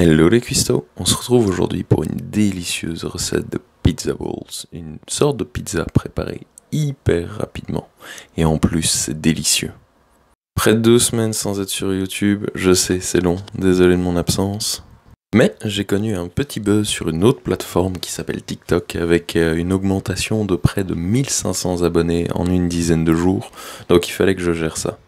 Hello les cuistots, on se retrouve aujourd'hui pour une délicieuse recette de pizza balls, une sorte de pizza préparée hyper rapidement, et en plus c'est délicieux. Près de 2 semaines sans être sur YouTube, je sais c'est long, désolé de mon absence. Mais j'ai connu un petit buzz sur une autre plateforme qui s'appelle TikTok avec une augmentation de près de 1500 abonnés en une dizaine de jours, donc il fallait que je gère ça.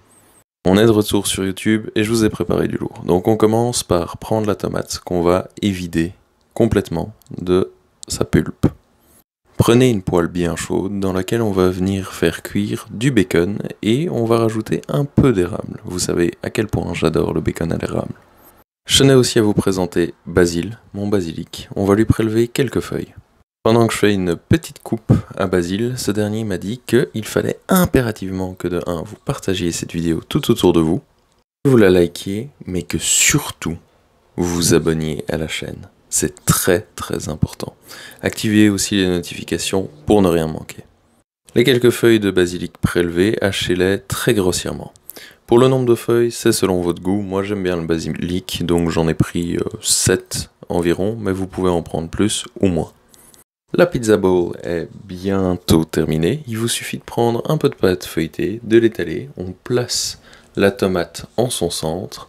On est de retour sur YouTube et je vous ai préparé du lourd. Donc on commence par prendre la tomate qu'on va évider complètement de sa pulpe. Prenez une poêle bien chaude dans laquelle on va venir faire cuire du bacon et on va rajouter un peu d'érable. Vous savez à quel point j'adore le bacon à l'érable. Je tenais aussi à vous présenter Basile, mon basilic. On va lui prélever quelques feuilles. Pendant que je fais une petite coupe à Basile, ce dernier m'a dit qu'il fallait impérativement que de 1, vous partagiez cette vidéo tout autour de vous, que vous la likiez, mais que surtout, vous vous abonniez à la chaîne. C'est très très important. Activez aussi les notifications pour ne rien manquer. Les quelques feuilles de basilic prélevées, hachez-les très grossièrement. Pour le nombre de feuilles, c'est selon votre goût. Moi j'aime bien le basilic, donc j'en ai pris 7 environ, mais vous pouvez en prendre plus ou moins. La pizza ball est bientôt terminée, il vous suffit de prendre un peu de pâte feuilletée, de l'étaler, on place la tomate en son centre,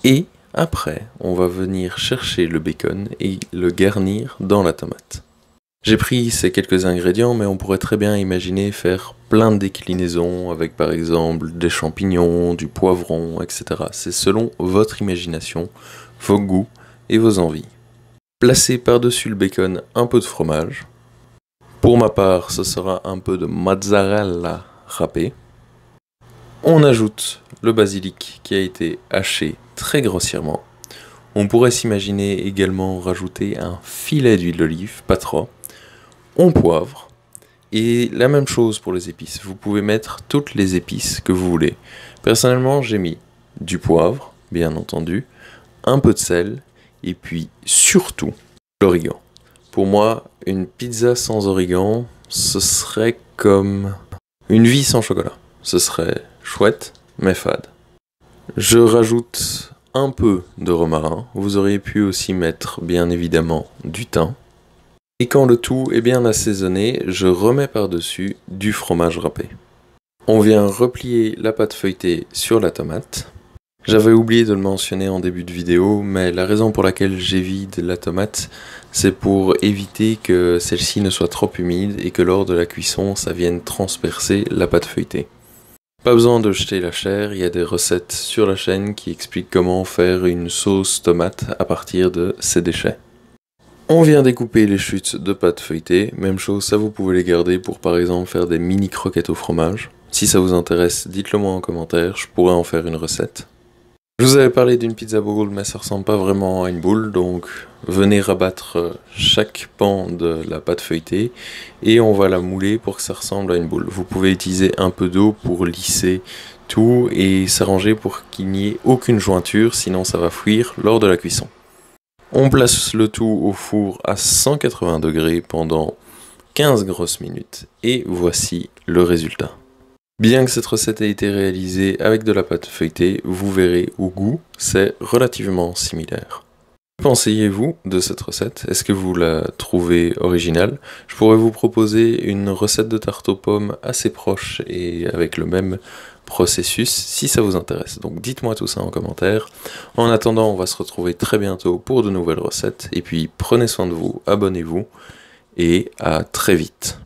et après on va venir chercher le bacon et le garnir dans la tomate. J'ai pris ces quelques ingrédients, mais on pourrait très bien imaginer faire plein de déclinaisons avec par exemple des champignons, du poivron, etc. C'est selon votre imagination, vos goûts et vos envies. Placez par-dessus le bacon un peu de fromage. Pour ma part, ce sera un peu de mozzarella râpé. On ajoute le basilic qui a été haché très grossièrement. On pourrait s'imaginer également rajouter un filet d'huile d'olive, pas trop. On poivre. Et la même chose pour les épices. Vous pouvez mettre toutes les épices que vous voulez. Personnellement, j'ai mis du poivre, bien entendu, un peu de sel, et puis surtout l'origan. Pour moi, une pizza sans origan, ce serait comme une vie sans chocolat. Ce serait chouette, mais fade. Je rajoute un peu de romarin. Vous auriez pu aussi mettre, bien évidemment, du thym. Et quand le tout est bien assaisonné, je remets par-dessus du fromage râpé. On vient replier la pâte feuilletée sur la tomate. J'avais oublié de le mentionner en début de vidéo, mais la raison pour laquelle j'évite la tomate, c'est pour éviter que celle-ci ne soit trop humide et que lors de la cuisson, ça vienne transpercer la pâte feuilletée. Pas besoin de jeter la chair, il y a des recettes sur la chaîne qui expliquent comment faire une sauce tomate à partir de ces déchets. On vient découper les chutes de pâte feuilletée, même chose, ça vous pouvez les garder pour par exemple faire des mini croquettes au fromage. Si ça vous intéresse, dites-le moi en commentaire, je pourrais en faire une recette. Je vous avais parlé d'une pizza bowl, mais ça ressemble pas vraiment à une boule, donc venez rabattre chaque pan de la pâte feuilletée et on va la mouler pour que ça ressemble à une boule. Vous pouvez utiliser un peu d'eau pour lisser tout et s'arranger pour qu'il n'y ait aucune jointure, sinon ça va fuir lors de la cuisson. On place le tout au four à 180 degrés pendant 15 grosses minutes et voici le résultat. Bien que cette recette ait été réalisée avec de la pâte feuilletée, vous verrez au goût, c'est relativement similaire. Que pensez-vous de cette recette? Est-ce que vous la trouvez originale? Je pourrais vous proposer une recette de tarte aux pommes assez proche et avec le même processus si ça vous intéresse. Donc dites-moi tout ça en commentaire. En attendant, on va se retrouver très bientôt pour de nouvelles recettes. Et puis prenez soin de vous, abonnez-vous et à très vite.